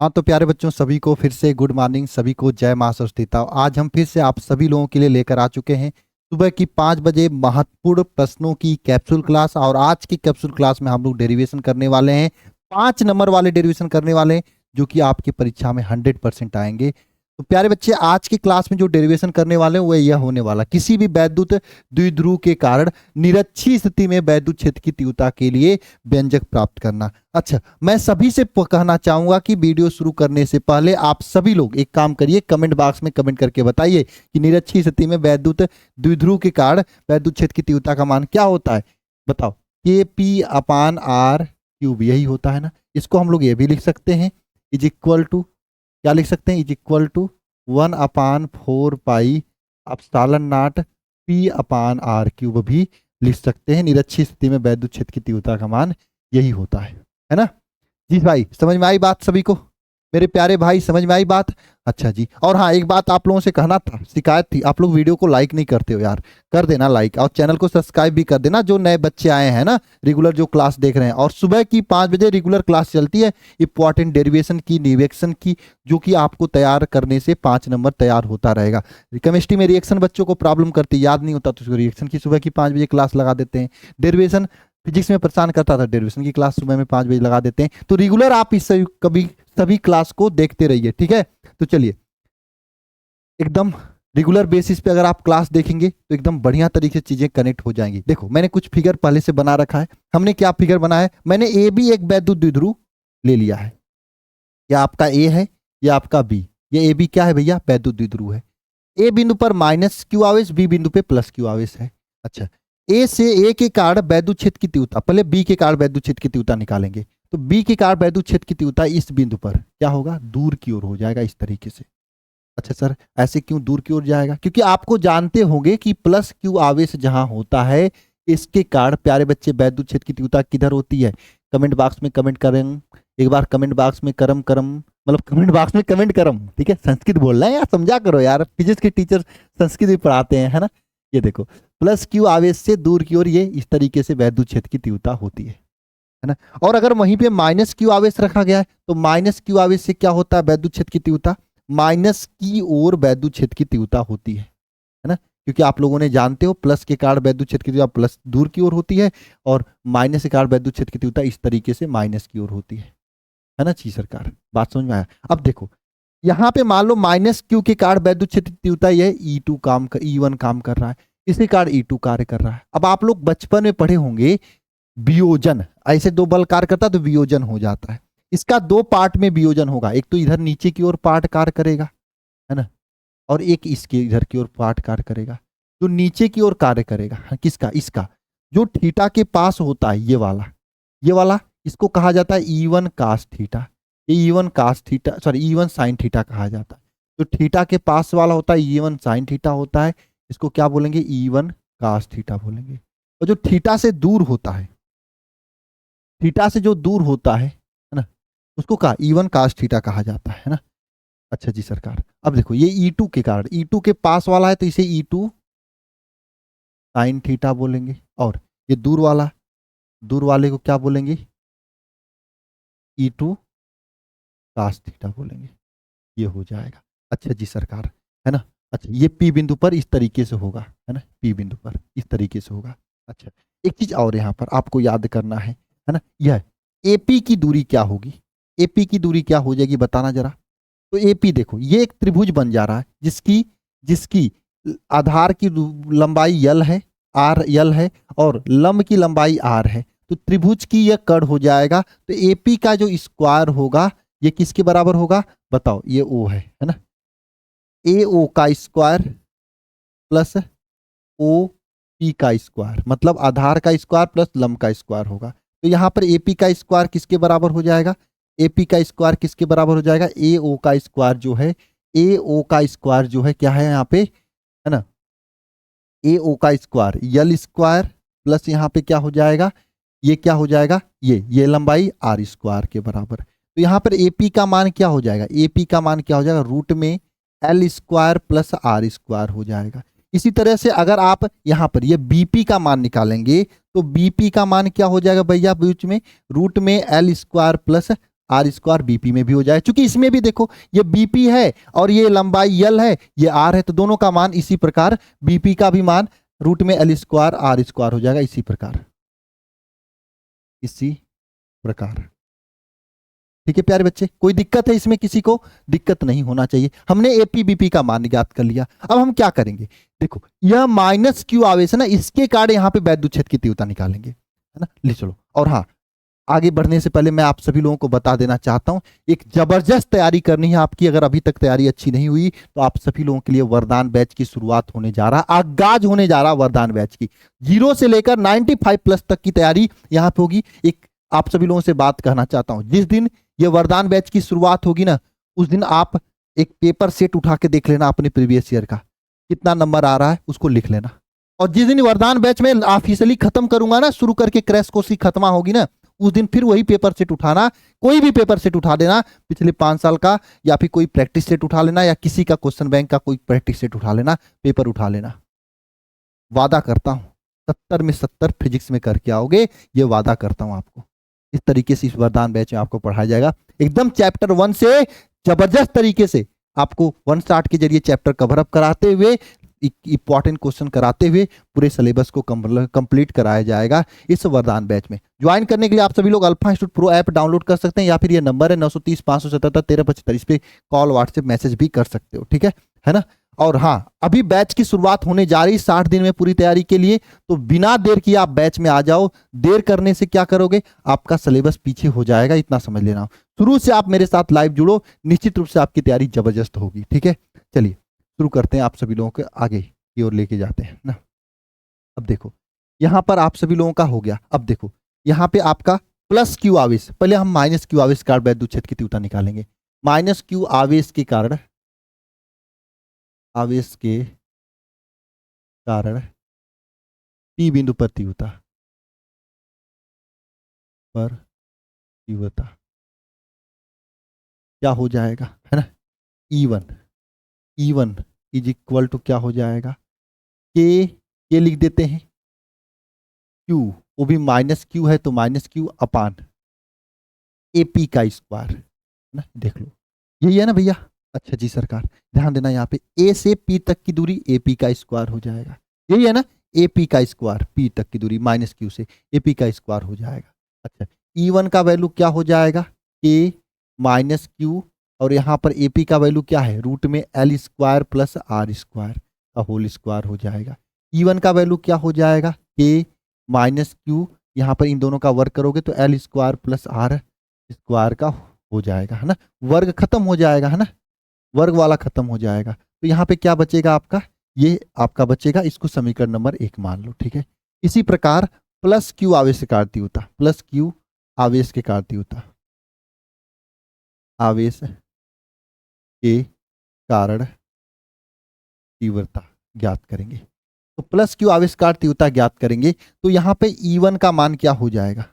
हाँ तो प्यारे बच्चों, सभी को फिर से गुड मॉर्निंग, सभी को जय मां सरस्वती। आज हम फिर से आप सभी लोगों के लिए लेकर आ चुके हैं सुबह की 5 बजे महत्वपूर्ण प्रश्नों की कैप्सूल क्लास। और आज की कैप्सूल क्लास में हम लोग डेरिवेशन करने वाले हैं, 5 नंबर वाले डेरिवेशन करने वाले हैं जो कि आपकी परीक्षा में 100% आएंगे। तो प्यारे बच्चे, आज की क्लास में जो डेरिवेशन करने वाले हैं वो यह होने वाला, किसी भी वैद्युत द्विध्रुव के कारण निरक्षीय स्थिति में वैद्युत क्षेत्र की तीव्रता के लिए व्यंजक प्राप्त करना। अच्छा, मैं सभी से कहना चाहूंगा कि वीडियो शुरू करने से पहले आप सभी लोग एक काम करिए, कमेंट बॉक्स में कमेंट करके बताइए कि निरक्षीय स्थिति में वैद्युत द्विध्रुव के कारण वैद्युत क्षेत्र की तीव्रता का मान क्या होता है। बताओ, के पी अपान आर क्यूब, यही होता है ना। इसको हम लोग ये भी लिख सकते हैं, इज इक्वल टू, क्या लिख सकते हैं, is equal to 1/4 pi epsilon naught P upon R cube भी लिख सकते हैं। निरक्षीय स्थिति में वैद्युत क्षेत्र की तीव्रता का मान यही होता है ना। जी भाई, समझ में आई बात सभी को? मेरे प्यारे भाई, समझ में आई बात? अच्छा जी। और हाँ, एक बात आप लोगों से कहना था, शिकायत थी, आप लोग वीडियो को लाइक नहीं करते हो यार, कर देना लाइक, और चैनल को सब्सक्राइब भी कर देना जो नए बच्चे आए हैं ना, रेगुलर जो क्लास देख रहे हैं। और सुबह की 5 बजे रेगुलर क्लास चलती है इंपॉर्टेंट डेरिवेशन की, निवेक्शन की, जो कि आपको तैयार करने से 5 नंबर तैयार होता रहेगा। केमिस्ट्री में रिएक्शन बच्चों को प्रॉब्लम करती, याद नहीं होता, तो रिएक्शन की सुबह की 5 बजे क्लास लगा देते हैं। डेरिवेशन फिजिक्स में परेशान करता था, डेरिवेशन की क्लास सुबह में 5 बजे लगा देते हैं। तो रेगुलर आप इस कभी सभी क्लास को देखते रहिए, ठीक है। तो चलिए, एकदम रेगुलर बेसिस पे अगर आप क्लास देखेंगे तो एकदम बढ़िया तरीके से चीजें कनेक्ट हो जाएंगी। देखो, मैंने कुछ फिगर पहले से बना रखा है। हमने क्या फिगर बनाया है, मैंने ए बी एक वैद्युत द्विध्रुव ले लिया है। या आपका ए है या आपका बी। ये ए बी क्या है भैया, वैद्युत द्विध्रुव है। ए बिंदु पर माइनस क्यू आवेश, बी बिंदु पे प्लस क्यू आवेश है। अच्छा, ए से ए के कारण वैद्युत क्षेत्र की तीव्रता, पहले बी के कारण वैद्युत क्षेत्र की तीव्रता निकालेंगे। तो बी के कारण वैद्युत क्षेत्र की तीव्रता इस बिंदु पर क्या होगा, दूर की ओर हो जाएगा इस तरीके से। अच्छा सर, ऐसे क्यों दूर की ओर जाएगा? क्योंकि आपको जानते होंगे कि प्लस क्यू आवेश जहां होता है, इसके कारण प्यारे बच्चे वैद्युत क्षेत्र की तीव्रता किधर होती है? कमेंट बॉक्स में कमेंट करें एक बार, कमेंट बॉक्स में करम करम, मतलब कमेंट बॉक्स में कमेंट करम, ठीक है। संस्कृत बोल रहे हैं यार, समझा करो यार, फिजिक्स के टीचर संस्कृत भी पढ़ाते हैं, है ना। ये देखो, प्लस क्यू आवेश से दूर की ओर ये इस तरीके से वैद्युत क्षेत्र की तीव्रता होती है ना। और अगर वहीं पे माइनस क्यू आवेश रखा गया है तो माइनस क्यू आवेश से क्या होता है, वैद्युत क्षेत्र की तीव्रता माइनस की ओर वैद्युत क्षेत्र की तीव्रता होती है ना। क्योंकि आप लोगों ने जानते हो, प्लस के कारण वैद्युत क्षेत्र की तीव्रता प्लस दूर की ओर होती है, और माइनस के कारण वैद्युत क्षेत्र की तीव्रता इस तरीके से माइनस की ओर होती है ना। जी सरकार, बात समझ में आया? अब देखो, यहाँ पे मान लो माइनस क्यू के कारण वैद्युत क्षेत्र की तीव्रता ये E1 काम कर रहा है, इसी कारण E2 कार्य कर रहा है। अब आप लोग बचपन में पढ़े होंगे वियोजन, ऐसे दो बल कार्य करता तो वियोजन हो जाता है। इसका 2 पार्ट में वियोजन होगा, एक तो इधर नीचे की ओर पार्ट कार्य करेगा, है ना, और एक इसके इधर की ओर पार्ट कार्य करेगा। जो नीचे की ओर कार्य करेगा, किसका, इसका, जो थीटा के पास होता है, ये वाला इसको कहा जाता है E1 कास थीटा। ये E1 cos theta, sorry E1 sine theta कहा जाता है। जो थीटा के पास वाला होता है E1 साइन थीटा होता है, इसको क्या बोलेंगे, E1 कास थीटा बोलेंगे। और जो थीटा से दूर होता है, थीटा से जो दूर होता है ना, उसको कहा E1 कास थीटा कहा जाता है ना। अच्छा जी सरकार, अब देखो, ये E2 के कारण, E2 के पास वाला है तो इसे E2 साइन थीटा बोलेंगे, और ये दूर वाले को क्या बोलेंगे, E2 कास थीटा बोलेंगे। ये हो जाएगा। अच्छा जी सरकार, है ना। अच्छा, ये P बिंदु पर इस तरीके से होगा, है ना, P बिंदु पर इस तरीके से होगा। अच्छा, एक चीज और यहाँ पर आपको याद करना है ना, यह AP की दूरी क्या होगी, AP की दूरी क्या हो जाएगी बताना जरा। तो AP देखो, ये एक त्रिभुज बन जा रहा है जिसकी जिसकी आधार की लंबाई यल है, आर यल है, और लंब की लंबाई आर है। तो त्रिभुज की यह कड़ हो जाएगा। तो AP का जो स्क्वायर होगा ये किसके बराबर होगा बताओ, ये O है ना। AO का स्क्वायर प्लस OP का स्क्वायर, मतलब आधार का स्क्वायर प्लस लंब का स्क्वायर होगा। तो यहाँ पर AP का स्क्वायर किसके बराबर हो जाएगा, AP का स्क्वायर किसके बराबर हो जाएगा, AO का स्क्वायर जो है, AO का स्क्वायर जो है क्या है यहाँ पे, है ना, AO का स्क्वायर यल स्क्वायर प्लस यहाँ पे क्या हो जाएगा, ये क्या हो जाएगा, ये लंबाई आर स्क्वायर के बराबर। तो यहाँ पर AP का मान क्या हो जाएगा, AP का मान क्या हो जाएगा, रूट में L square plus are square हो जाएगा। इसी तरह से अगर आप यहाँ पर ये BP का मान निकालेंगे तो BP का मान क्या हो जाएगा भैया, बीच में रूट में L square plus are square BP में भी हो जाए, क्योंकि इसमें भी देखो ये बीपी है और ये लंबाई यल है, ये आर है, तो दोनों का मान इसी प्रकार बीपी का भी मान रूट में एल स्क्वायर आर स्क्वायर हो जाएगा, इसी प्रकार, इसी प्रकार। ठीक है प्यारे बच्चे, कोई दिक्कत है इसमें? किसी को दिक्कत नहीं होना चाहिए। हमने एपी बीपी का मान ज्ञात कर लिया। अब हम क्या करेंगे, देखो यह माइनस क्यू आवेश है ना, इसके कारण यहाँ पे वैद्युत क्षेत्र की तीव्रता निकालेंगे, है ना। ले चलो, और हाँ, आगे बढ़ने से पहले मैं आप सभी लोगों को बता देना चाहता हूं, एक जबरदस्त तैयारी करनी है आपकी। अगर अभी तक तैयारी अच्छी नहीं हुई तो आप सभी लोगों के लिए वरदान बैच की शुरुआत होने जा रहा, आगाज होने जा रहा वरदान बैच की। 0 से लेकर 95 प्लस तक की तैयारी यहाँ पे होगी। एक आप सभी लोगों से बात कहना चाहता हूं, जिस दिन ये वरदान बैच की शुरुआत होगी ना, उस दिन आप एक पेपर सेट उठा के देख लेना अपने प्रीवियस ईयर का, कितना नंबर आ रहा है उसको लिख लेना। और जिस दिन वरदान बैच में ऑफिशियली खत्म करूंगा ना, शुरू करके क्रैश कोर्स की खत्मा होगी ना, उस दिन फिर वही पेपर सेट उठाना, कोई भी पेपर सेट उठा देना, पिछले 5 साल का, या फिर कोई प्रैक्टिस सेट उठा लेना, या किसी का क्वेश्चन बैंक का कोई प्रैक्टिस सेट उठा लेना, पेपर उठा लेना। वादा करता हूं 70 में 70 फिजिक्स में करके आओगे, ये वादा करता हूं आपको। इस तरीके से इस वरदान बैच में आपको पढ़ाया जाएगा, एकदम चैप्टर 1 से जबरदस्त तरीके से आपको 1 स्टार्ट के जरिए चैप्टर कवर अप कराते हुए, इंपॉर्टेंट क्वेश्चन कराते हुए पूरे सिलेबस को कंप्लीट कराया जाएगा इस वरदान बैच में। ज्वाइन करने के लिए आप सभी लोग alpha institute pro app download कर सकते हैं, या फिर ये नंबर है 930 577 1375, इस पे कॉल व्हाट्सएप मैसेज भी कर सकते हो। ठीक है ना। और हाँ, अभी बैच की शुरुआत होने जा रही 60 दिन में पूरी तैयारी के लिए, तो बिना देर किए आप बैच में आ जाओ। देर करने से क्या करोगे, आपका सिलेबस पीछे हो जाएगा, इतना समझ लेना। शुरू से आप मेरे साथ लाइव जुड़ो, निश्चित रूप से आपकी तैयारी जबरदस्त होगी। ठीक है, चलिए शुरू करते हैं, आप सभी लोगों को आगे की ओर लेके जाते हैं ना। अब देखो यहां पर आप सभी लोगों का हो गया। अब देखो यहां पे आपका प्लस क्यू आवेश, पहले हम माइनस क्यू आवेश कारण वैद्युत क्षेत्र की तीव्रता निकालेंगे। माइनस क्यू आवेश के कारण, आवेश के कारण पी बिंदु पर तीव्रता, पर तीव्रता क्या हो जाएगा, है ना, E1 इज इक्वल टू क्या हो जाएगा, के लिख देते हैं, क्यू, वो भी माइनस क्यू है तो माइनस क्यू अपान एपी का स्क्वायर, है ना। देख लो यही है ना भैया। अच्छा जी सरकार, ध्यान देना, यहाँ पे ए से पी तक की दूरी एपी का स्क्वायर हो जाएगा, यही है ना, एपी का स्क्वायर, पी तक की दूरी माइनस क्यू से एपी का स्क्वायर हो जाएगा। अच्छा, E1 का वैल्यू क्या हो जाएगा, के माइनस क्यू, और यहाँ पर एपी का वैल्यू क्या है, रूट में L square plus are square का होल स्क्वायर हो जाएगा। E1 का वैल्यू क्या हो जाएगा, के माइनस क्यू, यहाँ पर इन दोनों का वर्ग करोगे तो L square plus are square का हो जाएगा, है ना। वर्ग खत्म हो जाएगा, है ना, वर्ग वाला खत्म हो जाएगा, तो यहाँ पे क्या बचेगा आपका, ये आपका बचेगा, इसको समीकरण नंबर 1 मान लो। ठीक है, इसी प्रकार प्लस क्यू आवेश के कारण तीव्रता, प्लस क्यू आवेश के कारण तीव्रता, आवेश के कारण तीव्रता ज्ञात करेंगे। तो प्लस क्यू आविष्कार तीव्रता ज्ञात करेंगे, तो यहाँ पे E1 का मान क्या हो जाएगा,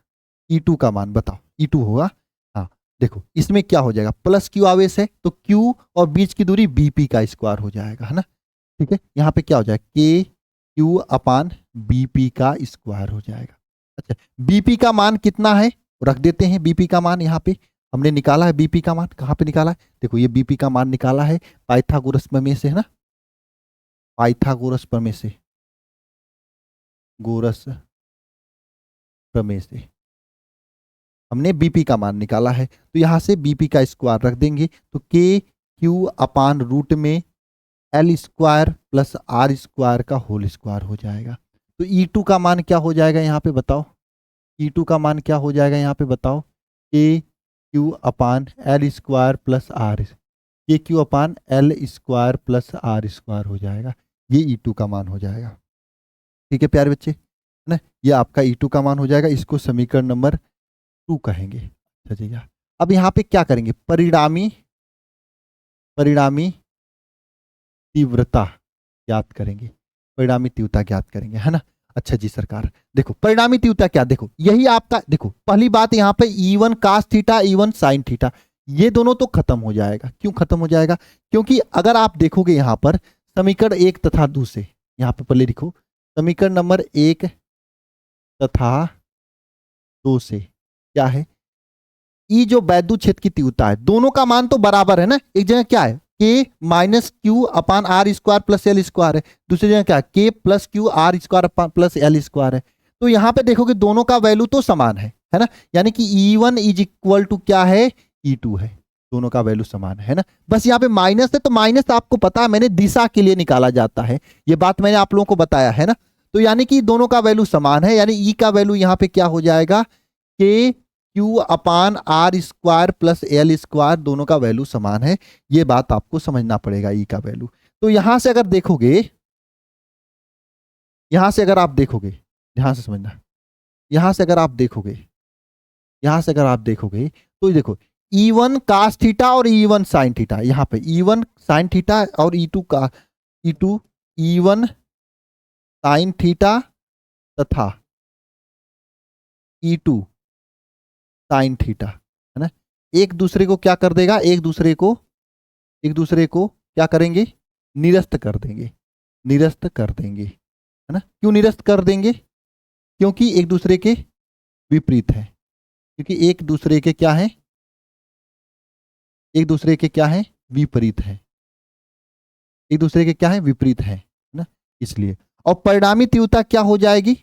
E2 का मान बताओ, E2 होगा। हाँ देखो इसमें क्या हो जाएगा, प्लस क्यू आवेश है तो Q और बीच की दूरी BP का स्क्वायर हो जाएगा, है ना। ठीक है, यहाँ पे क्या हो जाएगा, के क्यू अपान BP का स्क्वायर हो जाएगा। अच्छा, BP का मान कितना है, रख देते हैं, BP का मान यहाँ पे हमने निकाला है। BP का मान कहाँ पे निकाला है, देखो ये BP का मान निकाला है पाइथागोरस प्रमेय से, है ना, पाइथागोरस प्रमेय से, गोरस प्रमेय से हमने बीपी का मान निकाला है, तो यहां से बीपी का स्क्वायर रख देंगे, तो के क्यू अपान रूट में L square plus are square का होल स्क्वायर हो जाएगा। तो E2 का मान क्या हो जाएगा यहाँ पे बताओ, E2 का मान क्या हो जाएगा यहाँ पे बताओ, k Q upon L square plus r, k Q upon L square plus are square हो जाएगा, ये E2 का मान हो जाएगा। ठीक है प्यारे बच्चे, है ना, ये आपका E2 का मान हो जाएगा, इसको समीकरण नंबर 2 कहेंगे। अच्छा जी, अब यहाँ पे क्या करेंगे, परिणामी तीव्रता ज्ञात करेंगे, परिणामी तीव्रता ज्ञात करेंगे, है ना। अच्छा जी सरकार, देखो परिणामी तीव्रता क्या, देखो यही आपका, देखो पहली बात यहाँ पे E1 cos theta, E1 sin theta, ये दोनों तो खत्म हो जाएगा। क्यों खत्म हो जाएगा, क्योंकि अगर आप देखोगे यहाँ पर समीकरण 1 तथा 2 से, यहाँ पे पहले लिखो समीकरण नंबर 1 तथा 2 से क्या है, ई जो वैद्युत क्षेत्र की तीव्रता है, दोनों का मान तो बराबर है ना। एक जगह क्या है K minus Q upon R square plus L square है, दूसरी जगह क्या K plus Q R square plus L square है। तो यहाँ पे देखो कि दोनों का वैल्यू तो समान है ना, यानी कि E1 इज इक्वल टू क्या है E2 है, दोनों का वैल्यू समान है ना। बस यहाँ पे माइनस है, तो माइनस आपको पता है, मैंने दिशा के लिए निकाला जाता है, ये बात मैंने आप लोगों को बताया है ना। तो यानी कि दोनों का वैल्यू समान है, यानी ई का वैल्यू यहाँ पे क्या हो जाएगा K Q upon R square plus L square, दोनों का वैल्यू समान है। ये बात आपको समझना पड़ेगा ई का वैल्यू। तो यहां से अगर देखोगे, यहां से अगर आप देखोगे, ध्यान से समझना, यहां से अगर आप देखोगे, यहां से अगर आप देखोगे तो देखो E1 cos थीटा और E1 साइन थीटा, यहाँ पे E1 साइन थीटा और E2 का E1 साइन थीटा तथा E2 साइन थीटा, है ना, एक दूसरे को क्या कर देगा, एक दूसरे को क्या करेंगे, निरस्त कर देंगे, निरस्त कर देंगे, है ना। क्यों निरस्त कर देंगे, क्योंकि एक दूसरे के विपरीत है, क्योंकि एक दूसरे के क्या है, एक दूसरे के क्या है, विपरीत है, एक दूसरे के क्या है, विपरीत है ना, इसलिए। और परिणामी तीव्रता क्या हो जाएगी,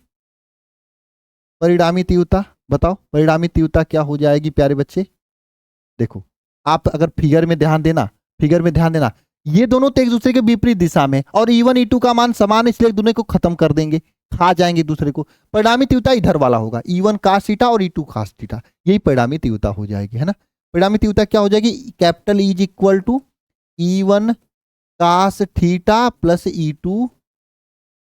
परिणामी तीव्रता बताओ, परिणामी तीव्रता क्या हो जाएगी प्यारे बच्चे। देखो आप अगर फिगर में ध्यान देना, फिगर में ध्यान देना, ये दोनों तो एक दूसरे के विपरीत दिशा में, और E1 E2 का मान समान, इसलिए दोनों को खत्म कर देंगे, खा जाएंगे दूसरे को। परिणामी तीव्रता इधर वाला होगा, E1 cos थीटा और E2 cos थीटा, यही परिणामी तीव्रता हो जाएगी, है ना। परिणामी तीव्रता क्या हो जाएगी, capital E is equal to E1 cos theta plus E2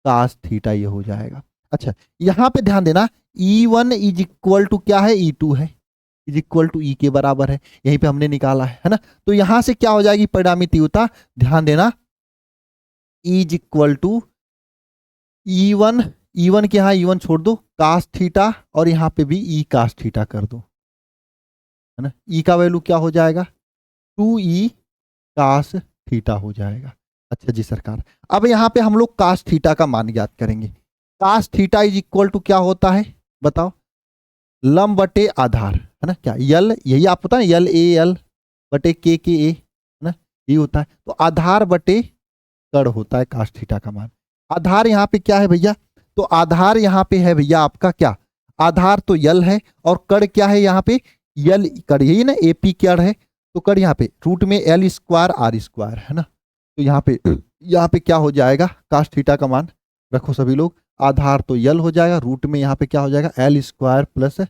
cos theta, ये हो जाएगा। अच्छा यहां पे ध्यान देना, E1 इज इक्वल टू क्या है, E2 है, इज इक्वल टू ई के बराबर है, यहीं पे हमने निकाला है ना। तो यहां से क्या हो जाएगी परिणामी तीव्रता, ध्यान देना, is equal to E1, E1 के यहाँ E1 छोड़ दो, cos थीटा, और यहाँ पे भी E cos थीटा कर दो, है ना। E का वैल्यू क्या हो जाएगा, 2E cos थीटा हो जाएगा। अच्छा जी सरकार, अब यहाँ पे हम लोग cos थीटा का मान ज्ञात करेंगे। cos theta is equal to क्या होता है बताओ, लंब बटे आधार, है ना, क्या यल, यही आप पता है, यल ए एल बटे के ए, है ना, यही होता है। तो आधार बटे कड़ होता है cos थीटा का मान। आधार यहाँ पे क्या है भैया, तो आधार यहाँ पे है भैया आपका क्या, आधार तो यल है, और कड़ क्या है यहाँ पे, यल कड़, यही ना एपी कड़ है, तो कड़ यहाँ पे रूट में एल स्क्वायर आर स्क्वायर, है ना। तो यहाँ पे क्या हो जाएगा, cos थीटा का मान रखो सभी लोग, आधार तो यल हो जाएगा, रूट में यहाँ पे क्या हो जाएगा, L square plus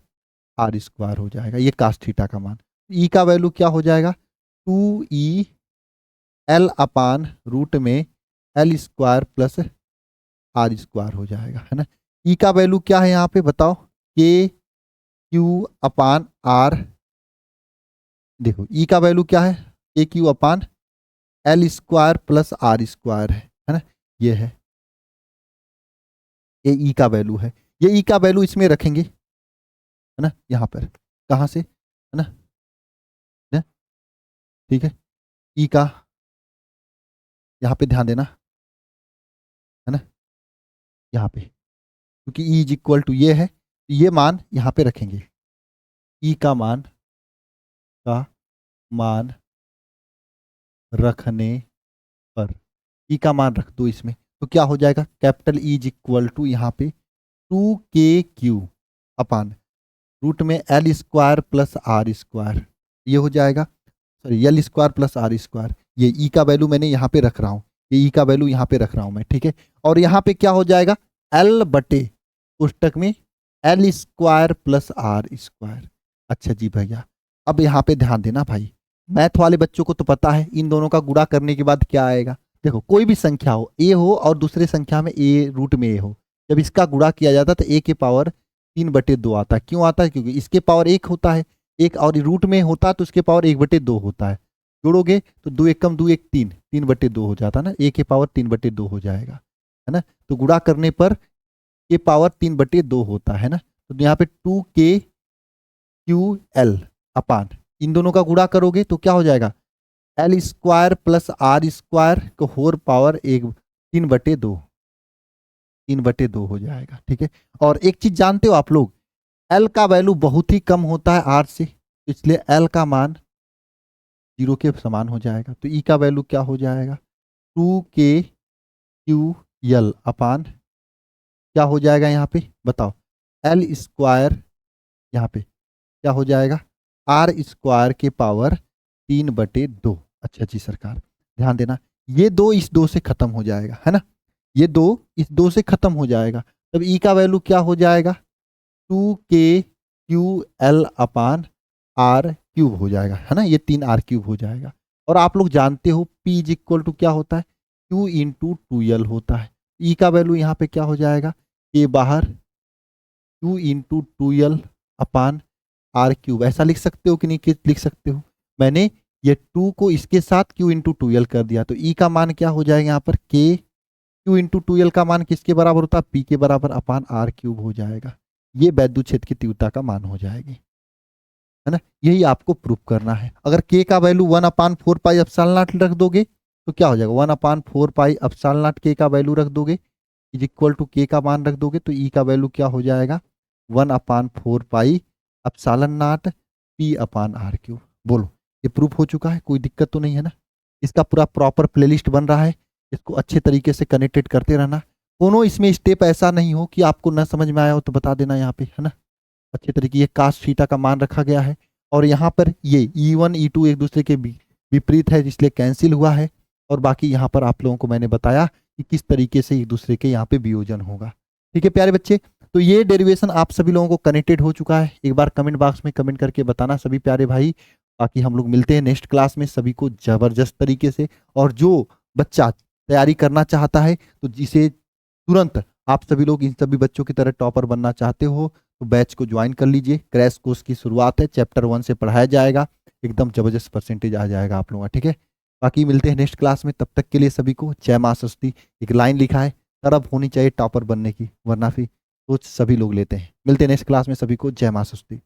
are square हो जाएगा, ये cos थीटा का मान। ई का वैल्यू क्या हो जाएगा, 2E एल अपान रूट में L square plus are square हो जाएगा, है ना। ई का वैल्यू क्या है यहाँ पे बताओ, के क्यू अपान आर, देखो ई का वैल्यू क्या है, K Q upon L square plus are square है ना, ये है, ये ई का वैल्यू है। ये ई का वैल्यू इसमें रखेंगे, है ना, यहाँ पर, कहाँ से, है ना, ठीक है, ई का यहाँ पे ध्यान देना, है ना, यहाँ पे, क्योंकि ई इज इक्वल टू ये है, ये मान यहाँ पे रखेंगे, ई का मान रखने पर, ई का मान रख दो इसमें, तो क्या हो जाएगा, capital E is equal to यहाँ पे 2KQ अपान रूट में L square plus are square, ये हो जाएगा, sorry L square plus are square, ये ई का वैल्यू मैंने यहाँ पे रख रहा हूँ, ये ई का वैल्यू यहाँ पे रख रहा हूँ मैं, ठीक है। और यहाँ पे क्या हो जाएगा, एल बटे पुस्तक में L square plus are square. अच्छा जी भैया, अब यहाँ पे ध्यान देना भाई, मैथ वाले बच्चों को तो पता है इन दोनों का गुणा करने के बाद क्या आएगा। देखो कोई भी संख्या हो, ए हो और दूसरे संख्या में ए रूट में ए हो, जब इसका गुणा किया जाता है तो ए के पावर 3/2 आता है। क्यों आता है, क्योंकि इसके पावर 1 होता है, एक और रूट में होता है तो उसके पावर 1/2 होता है। जोड़ोगे तो 2 1 कम 2 1 3, 3/2 हो जाता है ना, ए के पावर 3/2 हो जाएगा, है ना। तो गुणा करने पर के पावर 3/2 होता है ना। तो यहाँ पे 2KQL अपान इन दोनों का गुणा करोगे तो क्या हो जाएगा, L square plus are square को होल पावर 3/2 हो जाएगा, ठीक है। और एक चीज जानते हो आप लोग, एल का वैल्यू बहुत ही कम होता है आर से, तो इसलिए एल का मान 0 के समान हो जाएगा। तो ई का वैल्यू क्या हो जाएगा, 2k/QL अपान क्या हो जाएगा यहाँ पे बताओ, एल स्क्वायर यहाँ पे क्या हो जाएगा, आर स्क्वायर के पावर 3/2। अच्छा जी सरकार, ध्यान देना, ये 2 इस 2 से खत्म हो जाएगा, है ना, ये 2 इस 2 से खत्म हो जाएगा। तब ई का वैल्यू क्या हो जाएगा, 2k/QL अपान आर क्यूब हो जाएगा, है ना, ये 3r³ हो जाएगा। और आप लोग जानते हो P इज इक्वल टू क्या होता है, Q/2L होता है। ई का वैल्यू यहाँ पे क्या हो जाएगा, के बाहर Q/2L अपान r³। ऐसा लिख सकते हो कि नहीं लिख सकते हो, मैंने ये 2 को इसके साथ Q/2L कर दिया, तो ई का मान क्या हो जाएगा यहाँ पर, के Q/2L का मान किसके बराबर होता है, P के बराबर अपान r³ हो जाएगा। ये वैद्युत क्षेत्र की तीव्रता का मान हो जाएगी, है ना, यही आपको प्रूफ करना है। अगर k का वैल्यू 1/4πε0 रख दोगे तो क्या हो जाएगा, 1/4πε0 k का वैल्यू रख दोगे इज इक्वल टू k का मान रख दोगे, तो ई का वैल्यू क्या हो जाएगा, 1/4πε0 P/r³। बोलो, ये प्रूफ हो चुका है, कोई दिक्कत तो नहीं है ना। इसका पूरा प्रॉपर प्लेलिस्ट बन रहा है, इसको अच्छे तरीके से कनेक्टेड करते रहना। कोनो इसमें स्टेप ऐसा नहीं हो कि आपको न समझ में आया हो तो बता देना यहाँ पे, है ना। अच्छे तरीके, ये कास थीटा का मान रखा गया है, और यहाँ पर ये E1 E2 एक दूसरे के विपरीत है इसलिए कैंसिल हुआ है, और बाकी यहाँ पर आप लोगों को मैंने बताया कि किस तरीके से एक दूसरे के यहाँ पे वियोजन होगा। ठीक है प्यारे बच्चे, तो ये डेरिवेशन आप सभी लोगों को कनेक्टेड हो चुका है। एक बार कमेंट बॉक्स में कमेंट करके बताना सभी प्यारे भाई। बाकी हम लोग मिलते हैं नेक्स्ट क्लास में, सभी को जबरदस्त तरीके से। और जो बच्चा तैयारी करना चाहता है तो जिसे तुरंत आप सभी लोग इन सभी बच्चों की तरह टॉपर बनना चाहते हो तो बैच को ज्वाइन कर लीजिए। क्रैश कोर्स की शुरुआत है, चैप्टर 1 से पढ़ाया जाएगा, एकदम जबरदस्त परसेंटेज आ जाएगा आप लोगों का। ठीक है, बाकी मिलते हैं नेक्स्ट क्लास में, तब तक के लिए सभी को जय मां सरस्वती। एक लाइन लिखा है, तड़प होनी चाहिए टॉपर बनने की, वरना फिर सोच सभी लोग लेते हैं। मिलते हैं नेक्स्ट क्लास में, सभी को जय मां सरस्वती।